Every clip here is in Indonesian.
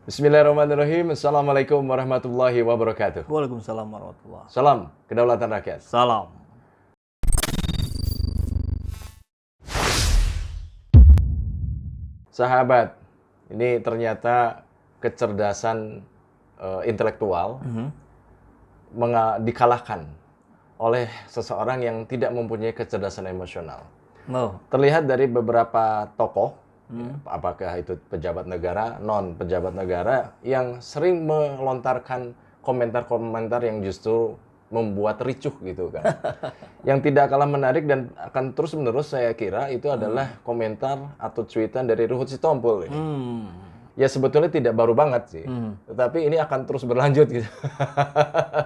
Bismillahirrahmanirrahim. Assalamualaikum warahmatullahi wabarakatuh. Waalaikumsalam warahmatullahi. Salam kedaulatan rakyat. Salam. Sahabat, ini ternyata kecerdasan intelektual dikalahkan oleh seseorang yang tidak mempunyai kecerdasan emosional. Oh. Terlihat dari beberapa tokoh, apakah itu pejabat negara, non pejabat negara, yang sering melontarkan komentar-komentar yang justru membuat ricuh gitu kan. Yang tidak kalah menarik dan akan terus-menerus saya kira itu adalah komentar atau cuitan dari Ruhut Sitompul ini. Ya sebetulnya tidak baru banget sih, tetapi ini akan terus berlanjut gitu.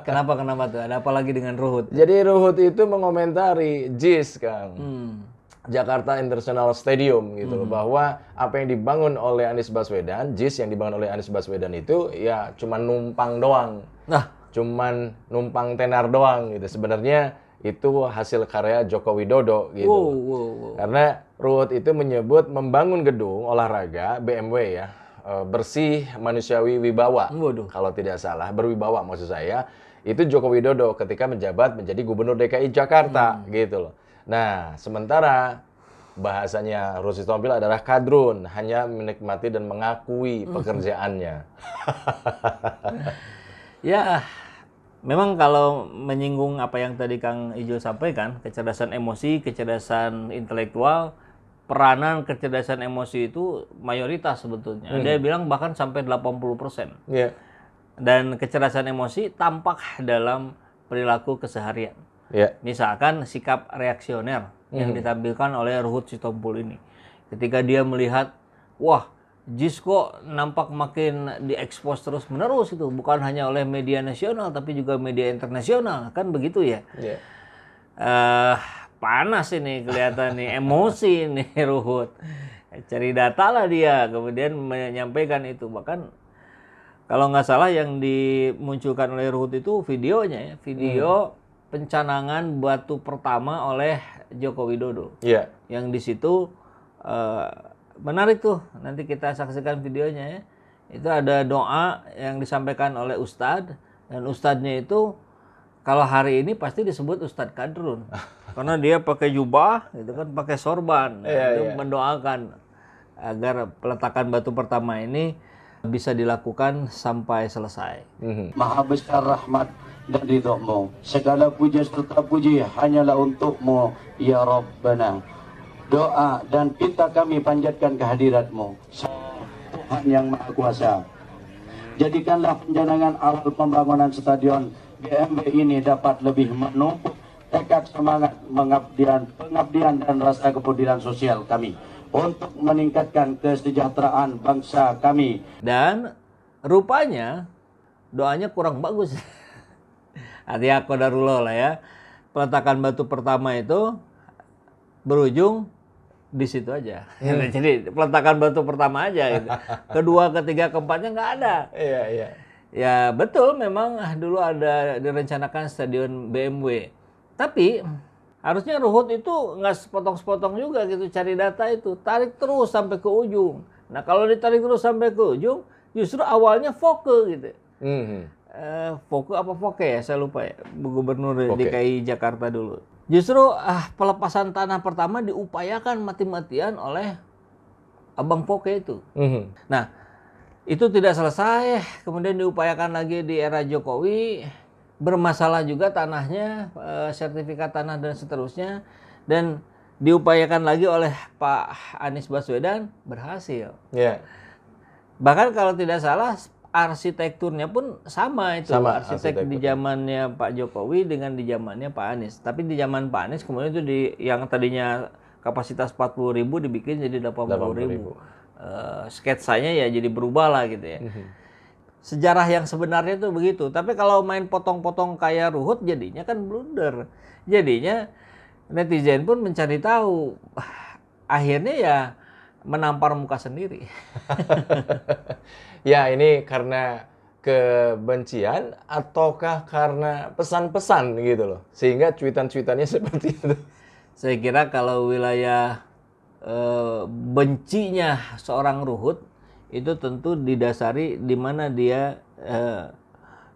Kenapa tuh? Ada apa lagi dengan Ruhut? Jadi Ruhut itu mengomentari JIS, Kang. Jakarta International Stadium gitu loh, bahwa apa yang dibangun oleh Anies Baswedan, JIS yang dibangun oleh Anies Baswedan itu ya cuman numpang doang. Cuman numpang tenar doang gitu. Sebenarnya itu hasil karya Joko Widodo gitu. Karena Ruhut itu menyebut membangun gedung olahraga BMW ya, bersih, manusiawi, wibawa. Kalau tidak salah, berwibawa maksud saya. Itu Joko Widodo ketika menjabat menjadi Gubernur DKI Jakarta gitu loh. Nah, sementara bahasanya Ruhut Sitompul adalah kadrun, hanya menikmati dan mengakui pekerjaannya. Ya, memang kalau menyinggung apa yang tadi Kang Ijo sampaikan, kecerdasan emosi, kecerdasan intelektual, peranan kecerdasan emosi itu mayoritas sebetulnya. Dia bilang bahkan sampai 80%. Dan kecerdasan emosi tampak dalam perilaku keseharian. Misalkan sikap reaksioner yang ditampilkan oleh Ruhut Sitompul ini. Ketika dia melihat, wah, JIS kok nampak makin diekspos terus-menerus itu. Bukan hanya oleh media nasional, tapi juga media internasional. Kan begitu ya? Panas ini kelihatan nih, emosi nih Ruhut. Cari data lah dia, kemudian menyampaikan itu. Bahkan kalau nggak salah yang dimunculkan oleh Ruhut itu videonya ya. Video pencanangan batu pertama oleh Joko Widodo. Yang di situ menarik tuh, nanti kita saksikan videonya ya. Itu ada doa yang disampaikan oleh Ustadz, dan Ustadznya itu kalau hari ini pasti disebut Ustadz Kadrun. Karena dia pakai jubah, gitu kan, pakai sorban. Itu mendoakan agar peletakan batu pertama ini bisa dilakukan sampai selesai. Maha besar rahmat dan ridho-Mu. Segala puja serta puji hanyalah untuk-Mu, ya Rabbana. Doa dan pinta kami panjatkan kehadirat-Mu, Tuhan yang Maha Kuasa. Jadikanlah penjangan awal pembangunan stadion BMW ini dapat lebih menumpuk tekad semangat pengabdian dan rasa kepedulian sosial kami untuk meningkatkan kesejahteraan bangsa kami. Dan rupanya doanya kurang bagus. Artinya qadarullah lah ya. Peletakan batu pertama itu berujung di situ aja. Jadi peletakan batu pertama aja gitu. Kedua, ketiga, keempatnya nggak ada. Ya betul, memang dulu ada direncanakan stadion BMW. Tapi harusnya Ruhut itu nggak sepotong-sepotong juga gitu cari data itu. Tarik terus sampai ke ujung. Nah kalau ditarik terus sampai ke ujung, justru awalnya Foke gitu. Foke apa Foke ya? Saya lupa ya. Gubernur DKI Jakarta dulu. Justru pelepasan tanah pertama diupayakan mati-matian oleh Abang Foke itu. Nah, itu tidak selesai, kemudian diupayakan lagi di era Jokowi, bermasalah juga tanahnya, sertifikat tanah dan seterusnya, dan diupayakan lagi oleh Pak Anies Baswedan, berhasil. Bahkan kalau tidak salah, arsitekturnya pun sama itu. Arsitek di zamannya Pak Jokowi dengan di zamannya Pak Anies. Tapi di zaman Pak Anies kemudian itu yang tadinya kapasitas 40.000 dibikin jadi 80.000. Sketsanya ya jadi berubah lah gitu ya. Sejarah yang sebenarnya itu begitu. Tapi kalau main potong-potong kayak Ruhut jadinya kan blunder. Jadinya netizen pun mencari tahu. Akhirnya ya menampar muka sendiri. Ya ini karena kebencian ataukah karena pesan-pesan gitu loh. Sehingga cuitan-cuitannya seperti itu. Saya kira kalau wilayah bencinya seorang Ruhut itu tentu didasari di mana dia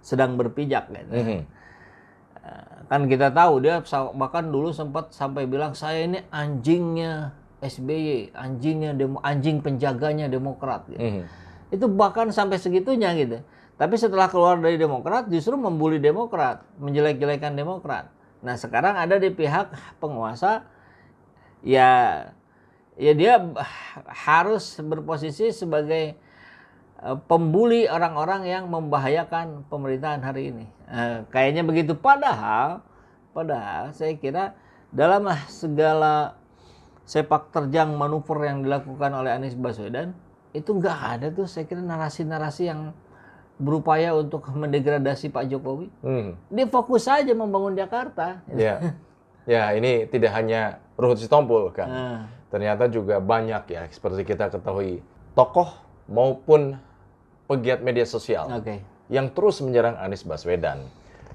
sedang berpijak kan. Kan kita tahu dia bahkan dulu sempat sampai bilang saya ini anjingnya SBY, anjing penjaganya Demokrat gitu. Itu bahkan sampai segitunya gitu. Tapi setelah keluar dari Demokrat justru membuli Demokrat, menjelek-jelekan Demokrat. Nah, sekarang ada di pihak penguasa ya dia harus berposisi sebagai pembuli orang-orang yang membahayakan pemerintahan hari ini. Kayaknya begitu. Padahal saya kira dalam segala sepak terjang manuver yang dilakukan oleh Anies Baswedan itu nggak ada tuh saya kira narasi-narasi yang berupaya untuk mendegradasi Pak Jokowi. Dia fokus saja membangun Jakarta. Ya, ini tidak hanya Ruhut Sitompul kan. Ternyata juga banyak ya seperti kita ketahui tokoh maupun pegiat media sosial yang terus menyerang Anies Baswedan.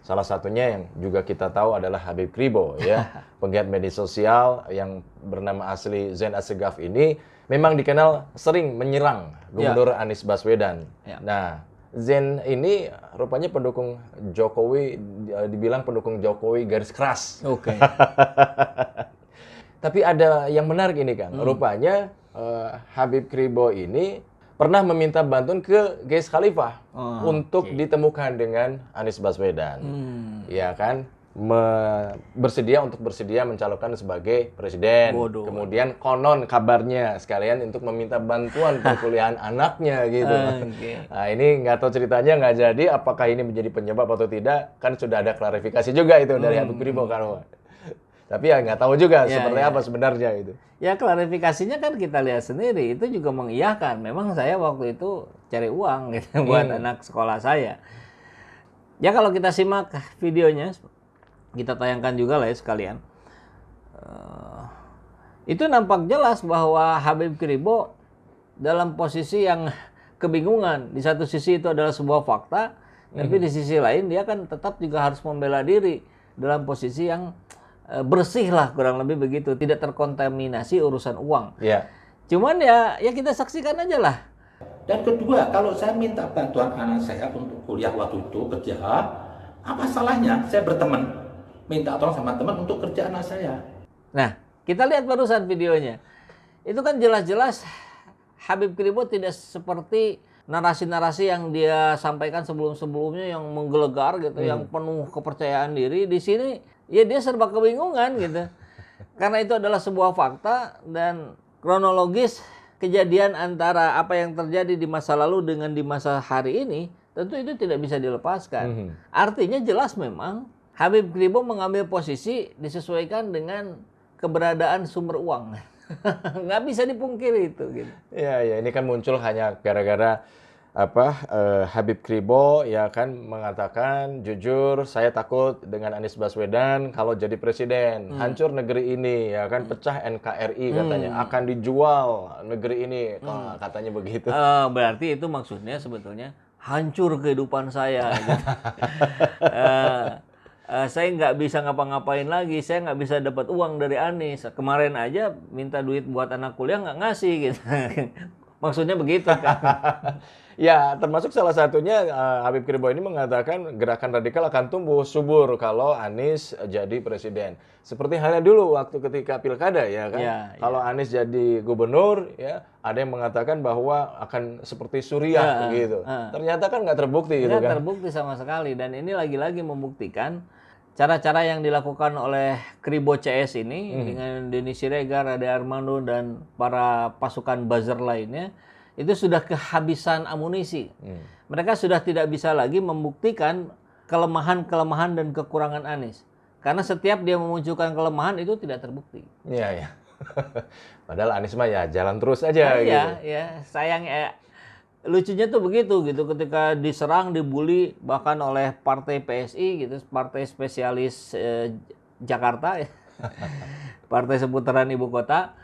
Salah satunya yang juga kita tahu adalah Habib Kribo ya, pegiat media sosial yang bernama asli Zain Assegaf ini memang dikenal sering menyerang Gubernur Anies Baswedan. Nah, Zain ini rupanya pendukung Jokowi, dibilang pendukung Jokowi garis keras. Tapi ada yang menarik ini Kang, rupanya Habib Kribo ini pernah meminta bantuan ke Geyes Khalifah untuk ditemukan dengan Anies Baswedan. Ya kan, bersedia mencalonkan sebagai presiden. Kemudian konon kabarnya sekalian untuk meminta bantuan perkuliahan anaknya gitu. Nah, ini nggak tahu ceritanya nggak jadi, apakah ini menjadi penyebab atau tidak, kan sudah ada klarifikasi juga itu dari Habib Kribo kan. Tapi ya nggak tahu juga seperti apa sebenarnya itu. Ya klarifikasinya kan kita lihat sendiri, itu juga mengiyakan. Memang saya waktu itu cari uang gitu buat anak sekolah saya. Ya kalau kita simak videonya, kita tayangkan juga lah ya sekalian. Itu nampak jelas bahwa Habib Kribo dalam posisi yang kebingungan. Di satu sisi itu adalah sebuah fakta, tapi di sisi lain dia kan tetap juga harus membela diri dalam posisi yang bersih lah, kurang lebih begitu, tidak terkontaminasi urusan uang. Cuman ya kita saksikan aja lah. Dan kedua, kalau saya minta bantuan anak saya untuk kuliah waktu itu kerja, apa salahnya saya berteman, minta tolong sama teman untuk kerja anak saya. Nah, kita lihat barusan videonya. Itu kan jelas-jelas Habib Kribo tidak seperti narasi-narasi yang dia sampaikan sebelum-sebelumnya yang menggelegar gitu, yang penuh kepercayaan diri. Di sini ya dia serba kebingungan gitu. Karena itu adalah sebuah fakta dan kronologis kejadian antara apa yang terjadi di masa lalu dengan di masa hari ini, tentu itu tidak bisa dilepaskan. Artinya jelas memang Habib Kribo mengambil posisi disesuaikan dengan keberadaan sumber uang. Nggak bisa dipungkiri itu gitu. Ya ini kan muncul hanya gara-gara Habib Kribo ya kan mengatakan jujur saya takut dengan Anies Baswedan kalau jadi presiden, hancur negeri ini ya kan, pecah NKRI katanya, akan dijual negeri ini katanya begitu. Berarti itu maksudnya sebetulnya hancur kehidupan saya gitu. Saya nggak bisa ngapa-ngapain lagi, saya nggak bisa dapat uang dari Anies. Kemarin aja minta duit buat anak kuliah nggak ngasih gitu. Maksudnya begitu kan? Ya, termasuk salah satunya Habib Kribo ini mengatakan gerakan radikal akan tumbuh subur kalau Anies jadi presiden. Seperti halnya dulu waktu ketika pilkada ya kan. Kalau Anies jadi gubernur ya, ada yang mengatakan bahwa akan seperti Suriah gitu. Ternyata kan nggak terbukti gitu kan. Nggak terbukti sama sekali, dan ini lagi-lagi membuktikan cara-cara yang dilakukan oleh Kribo CS ini dengan Denny Siregar, Ade Armando dan para pasukan buzzer lainnya itu sudah kehabisan amunisi. Mereka sudah tidak bisa lagi membuktikan kelemahan-kelemahan dan kekurangan Anies. Karena setiap dia memunculkan kelemahan itu tidak terbukti. Iya. Padahal Anies mah ya jalan terus aja gitu. Iya, sayang lucunya tuh begitu gitu, ketika diserang, dibully bahkan oleh partai PSI gitu, partai spesialis Jakarta ya. Partai seputaran ibu kota.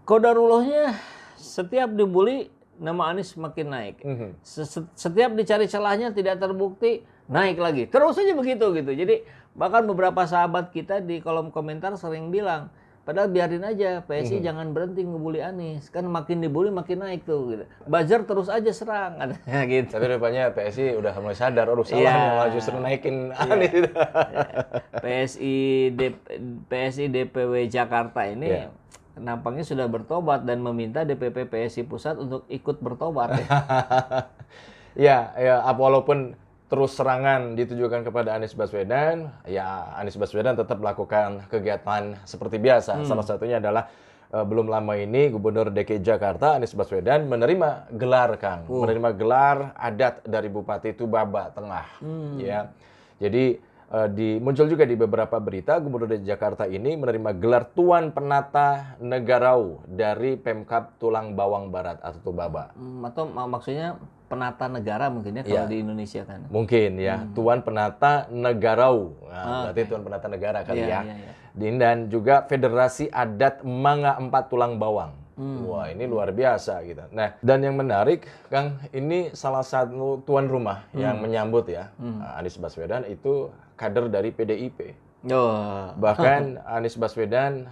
Qadarullahnya setiap dibully nama Anies makin naik. Setiap dicari celahnya tidak terbukti, naik lagi. Terus aja begitu gitu. Jadi bahkan beberapa sahabat kita di kolom komentar sering bilang, Padahal biarin aja, PSI jangan berhenti ngebully Anies. Kan makin dibully makin naik tuh. Gitu. Buzzer terus aja serang, katanya gitu. Tapi rupanya PSI udah mulai sadar, salah Iya. nih, malah justru naikin Anies itu. PSI DPW Jakarta ini Iya. nampaknya sudah bertobat dan meminta DPP PSI Pusat untuk ikut bertobat. Ya, walaupun terus serangan ditujukan kepada Anies Baswedan, ya Anies Baswedan tetap melakukan kegiatan seperti biasa. Salah satunya adalah belum lama ini Gubernur DKI Jakarta Anies Baswedan menerima gelar, Kang. Menerima gelar adat dari Bupati Tubaba Tengah. Ya. Jadi muncul juga di beberapa berita Gubernur DKI Jakarta ini menerima gelar Tuan Penata Negarau dari Pemkab Tulang Bawang Barat atau Tubaba. Atau maksudnya penata negara mungkin ya kalau di Indonesia kan. Mungkin ya, Tuan Penata Negarau. Nah, berarti Tuan Penata Negara kali ya. Dan juga Federasi Adat Manga 4 Tulang Bawang. Wah, ini luar biasa gitu. Nah, dan yang menarik, Kang, ini salah satu tuan rumah yang menyambut ya, Anies Baswedan itu kader dari PDIP. Bahkan Anies Baswedan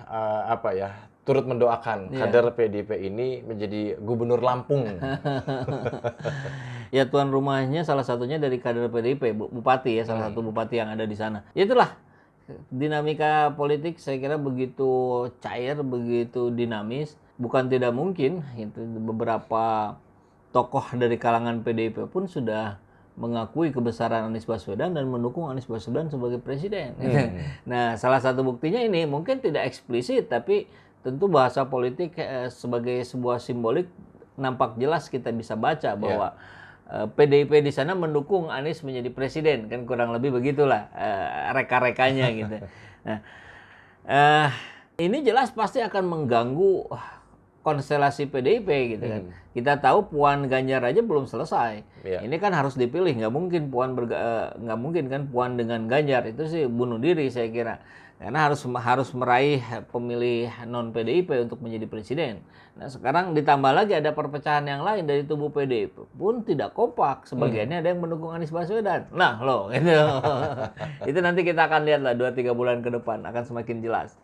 turut mendoakan kader PDIP ini menjadi gubernur Lampung. Ya, tuan rumahnya salah satunya dari kader PDIP, bupati ya, salah satu bupati yang ada di sana. Ya itulah dinamika politik, saya kira begitu cair, begitu dinamis. Bukan tidak mungkin itu beberapa tokoh dari kalangan PDIP pun sudah mengakui kebesaran Anies Baswedan dan mendukung Anies Baswedan sebagai presiden. Nah, salah satu buktinya ini mungkin tidak eksplisit, tapi tentu bahasa politik sebagai sebuah simbolik nampak jelas kita bisa baca bahwa PDIP di sana mendukung Anies menjadi presiden, kan kurang lebih begitulah reka-rekanya gitu. Nah, ini jelas pasti akan mengganggu konstelasi PDIP gitu kan. Kita tahu Puan Ganjar aja belum selesai. Ini kan harus dipilih, nggak mungkin Puan dengan Ganjar, itu sih bunuh diri saya kira. Karena harus meraih pemilih non PDIP untuk menjadi presiden. Nah, sekarang ditambah lagi ada perpecahan yang lain dari tubuh PDIP pun tidak kompak. Sebagiannya ada yang mendukung Anies Baswedan. Nah, loh, itu nanti kita akan lihat lah 2-3 bulan ke depan akan semakin jelas.